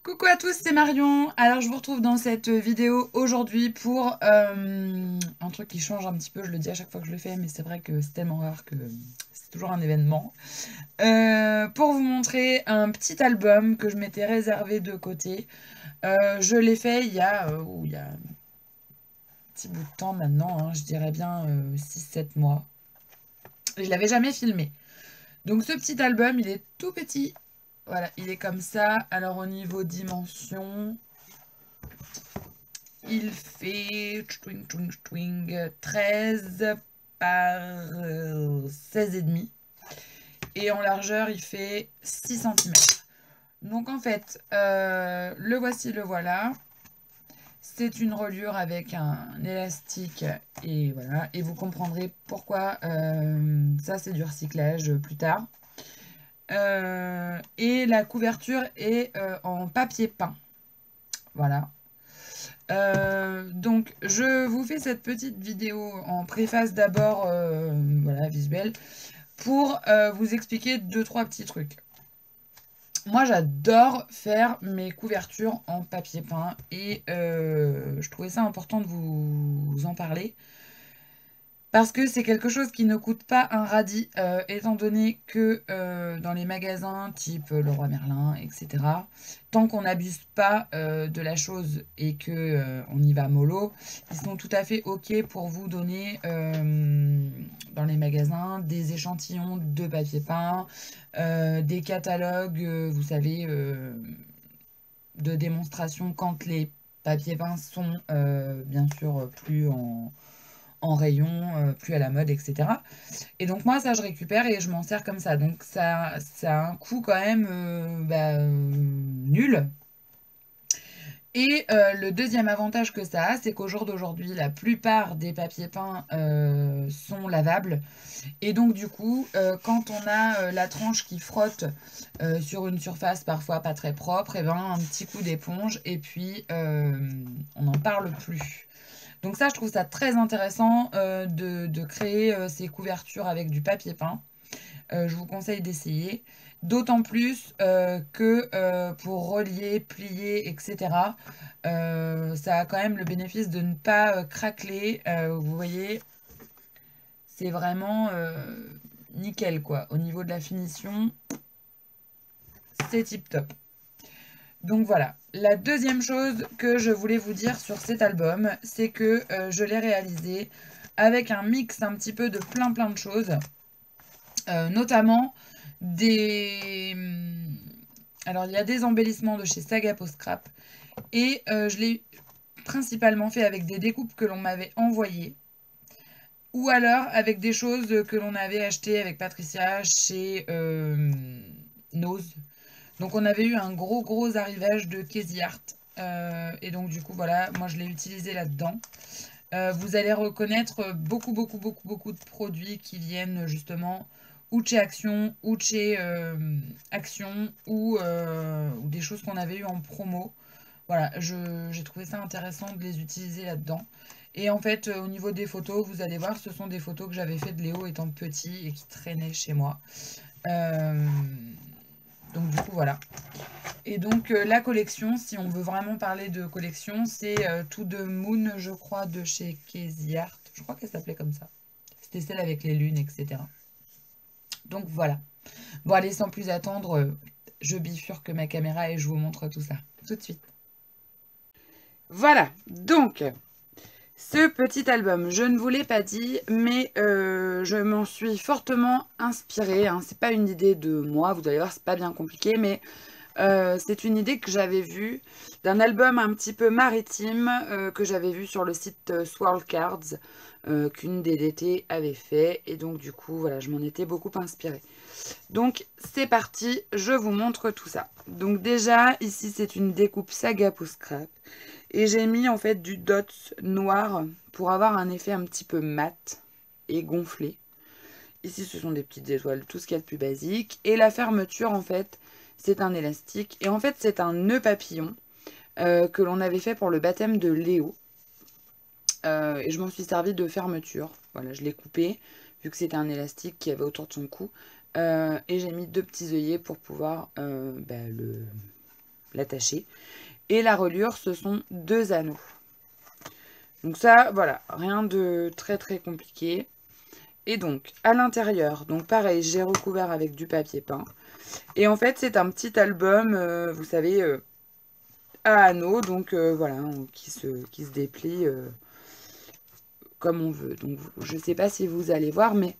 Coucou à tous, c'est Marion. Alors je vous retrouve dans cette vidéo aujourd'hui pour un truc qui change un petit peu, je le dis à chaque fois que je le fais, mais c'est vrai que c'est tellement rare que c'est toujours un événement. Pour vous montrer un petit album que je m'étais réservé de côté. Je l'ai fait il y a un petit bout de temps maintenant, hein, je dirais bien 6-7 mois. Et je l'avais jamais filmé. Donc ce petit album, il est tout petit. Voilà, il est comme ça. Alors au niveau dimension, il fait 13 par 16,5. Et en largeur, il fait 6 cm. Donc en fait, le voici, le voilà. C'est une reliure avec un élastique et voilà. Et vous comprendrez pourquoi ça c'est du recyclage plus tard. Et la couverture est en papier peint. Voilà. Donc je vous fais cette petite vidéo en préface d'abord, voilà, visuelle, pour vous expliquer deux trois petits trucs. Moi j'adore faire mes couvertures en papier peint et je trouvais ça important de vous en parler. Parce que c'est quelque chose qui ne coûte pas un radis, étant donné que dans les magasins type Leroy Merlin, etc., tant qu'on n'abuse pas de la chose et que on y va mollo, ils sont tout à fait OK pour vous donner dans les magasins des échantillons de papier peint, des catalogues, vous savez, de démonstration quand les papiers peints sont bien sûr plus en rayon, plus à la mode, etc. Et donc moi, ça, je récupère et je m'en sers comme ça. Donc ça a un coût quand même nul. Et le deuxième avantage que ça a, c'est qu'au jour d'aujourd'hui, la plupart des papiers peints sont lavables. Et donc du coup, quand on a la tranche qui frotte sur une surface parfois pas très propre, et ben un petit coup d'éponge et puis on n'en parle plus. Donc ça, je trouve ça très intéressant de créer ces couvertures avec du papier peint. Je vous conseille d'essayer. D'autant plus que pour relier, plier, etc., ça a quand même le bénéfice de ne pas craqueler. Vous voyez, c'est vraiment nickel, quoi. Au niveau de la finition, c'est tip top. Donc voilà. La deuxième chose que je voulais vous dire sur cet album, c'est que je l'ai réalisé avec un mix un petit peu de plein de choses, notamment des... Alors il y a des embellissements de chez Saga Post Scrap et je l'ai principalement fait avec des découpes que l'on m'avait envoyées ou alors avec des choses que l'on avait achetées avec Patricia chez Nose. Donc on avait eu un gros arrivage de Casey Art. Et donc du coup voilà, moi je l'ai utilisé là-dedans. Vous allez reconnaître beaucoup de produits qui viennent justement ou de chez Action, ou de chez Action, ou des choses qu'on avait eues en promo. Voilà, j'ai trouvé ça intéressant de les utiliser là-dedans. Et en fait, au niveau des photos, vous allez voir, ce sont des photos que j'avais faites de Léo étant petit et qui traînaient chez moi. Euh, donc du coup, voilà. Et donc la collection, si on veut vraiment parler de collection, c'est To The Moon, je crois, de chez Casey Art. Je crois qu'elle s'appelait comme ça. C'était celle avec les lunes, etc. Donc voilà. Bon allez, sans plus attendre, je bifurque ma caméra et je vous montre tout ça. Tout de suite. Voilà, donc ce petit album, je ne vous l'ai pas dit, mais je m'en suis fortement inspirée, hein. C'est pas une idée de moi, vous allez voir, c'est pas bien compliqué, mais c'est une idée que j'avais vue d'un album un petit peu maritime que j'avais vu sur le site Swirl Cards, qu'une des DT avait fait. Et donc du coup, voilà, je m'en étais beaucoup inspirée. Donc c'est parti, je vous montre tout ça. Donc déjà, ici c'est une découpe Saga Post Scrap. Et j'ai mis en fait du dots noir pour avoir un effet un petit peu mat et gonflé. Ici, ce sont des petites étoiles, tout ce qu'il y a de plus basique. Et la fermeture, en fait, c'est un élastique. Et en fait, c'est un nœud papillon que l'on avait fait pour le baptême de Léo. Et je m'en suis servi de fermeture. Voilà, je l'ai coupé, vu que c'était un élastique qui avait autour de son cou. Et j'ai mis deux petits œillets pour pouvoir l'attacher. Et la reliure, ce sont 2 anneaux. Donc ça, voilà, rien de très très compliqué. Et donc, à l'intérieur, donc pareil, j'ai recouvert avec du papier peint. Et en fait, c'est un petit album, vous savez, à anneaux, donc voilà, qui se déplie comme on veut. Donc, je ne sais pas si vous allez voir, mais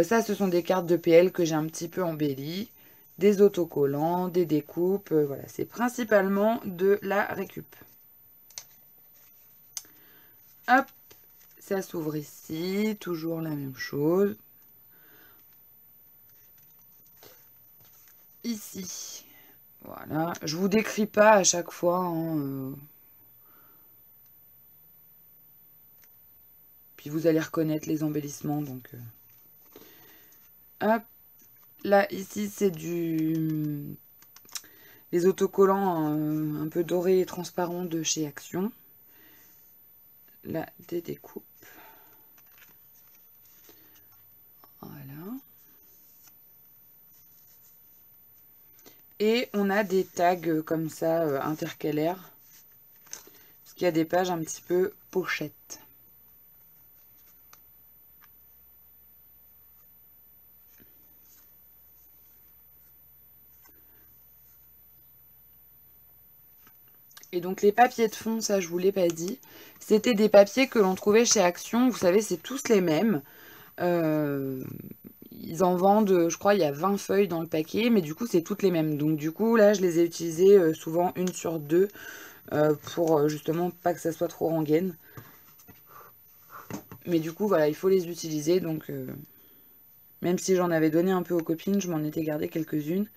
ça, ce sont des cartes de PL que j'ai un petit peu embellies. Des autocollants, des découpes, voilà, c'est principalement de la récup. Hop, ça s'ouvre ici, toujours la même chose. Ici, voilà, je vous décris pas à chaque fois, hein, puis vous allez reconnaître les embellissements, donc hop, là, ici, c'est les autocollants un peu dorés et transparents de chez Action. Là, des découpes. Voilà. Et on a des tags comme ça, intercalaires. Parce qu'il y a des pages un petit peu pochettes. Et donc les papiers de fond, ça je vous l'ai pas dit, c'était des papiers que l'on trouvait chez Action. Vous savez, c'est tous les mêmes. Ils en vendent, je crois, il y a 20 feuilles dans le paquet, mais du coup, c'est toutes les mêmes. Donc du coup, là, je les ai utilisées souvent 1 sur 2 pour justement pas que ça soit trop rengaine. Mais du coup, voilà, il faut les utiliser. Donc, même si j'en avais donné un peu aux copines, je m'en étais gardé quelques-unes.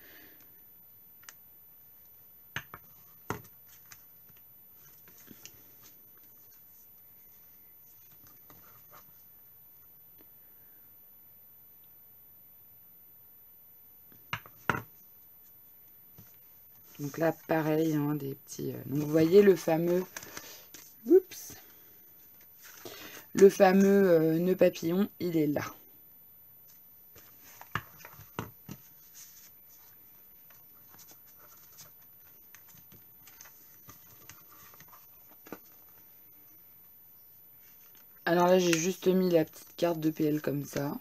Donc là, pareil, hein, des petits... Donc vous voyez le fameux... Oups. Le fameux nœud papillon, il est là. Alors là, j'ai juste mis la petite carte de PL comme ça.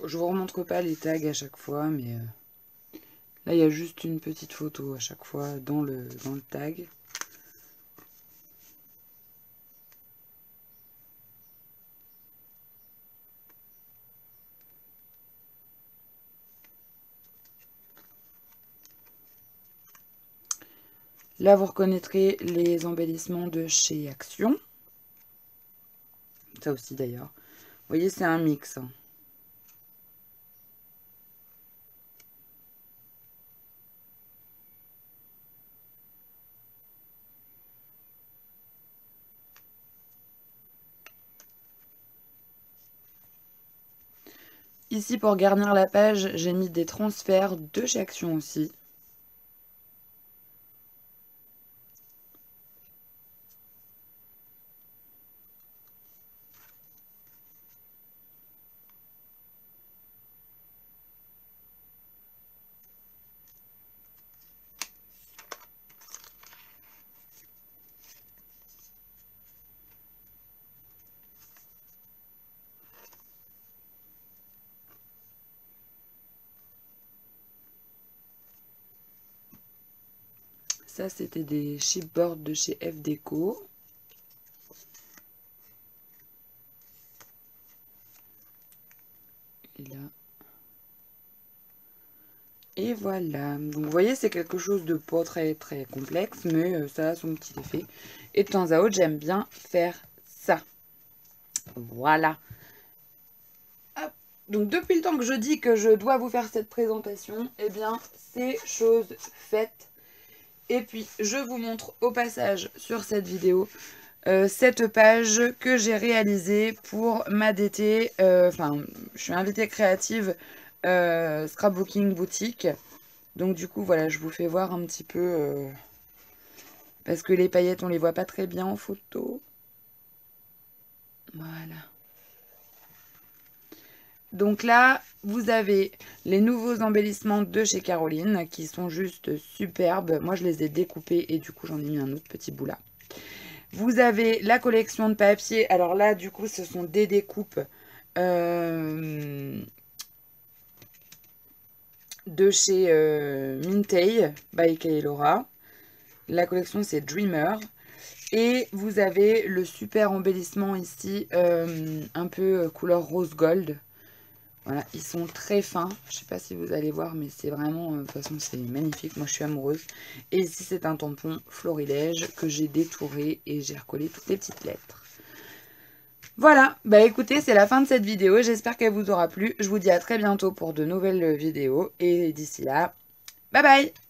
Je vous remontre pas les tags à chaque fois, mais là, il y a juste une petite photo à chaque fois dans le tag. Là, vous reconnaîtrez les embellissements de chez Action. Ça aussi, d'ailleurs. Vous voyez, c'est un mix. Ici, pour garnir la page, j'ai mis des transferts de chez Action aussi. Ça, c'était des chipboards de chez F Déco. Et là. Et voilà. Donc, vous voyez, c'est quelque chose de pas très très complexe, mais ça a son petit effet. Et de temps à autre, j'aime bien faire ça. Voilà. Hop. Donc, depuis le temps que je dis que je dois vous faire cette présentation, eh bien, c'est chose faite. Et puis, je vous montre au passage sur cette vidéo cette page que j'ai réalisée pour ma DT. Enfin, je suis invitée créative Scrapbooking Boutique. Donc du coup, voilà, je vous fais voir un petit peu... parce que les paillettes, on les voit pas très bien en photo. Voilà. Donc là, vous avez les nouveaux embellissements de chez Caroline qui sont juste superbes. Moi, je les ai découpés et du coup, j'en ai mis un autre petit bout là. Vous avez la collection de papier. Alors là, du coup, ce sont des découpes de chez Mintay by Kay Laura. La collection, c'est Dreamer. Et vous avez le super embellissement ici, un peu couleur rose gold. Voilà, ils sont très fins. Je sais pas si vous allez voir, mais c'est vraiment... de toute façon, c'est magnifique. Moi, je suis amoureuse. Et ici, c'est un tampon florilège que j'ai détouré et j'ai recollé toutes les petites lettres. Voilà, bah écoutez, c'est la fin de cette vidéo. J'espère qu'elle vous aura plu. Je vous dis à très bientôt pour de nouvelles vidéos. Et d'ici là, bye bye!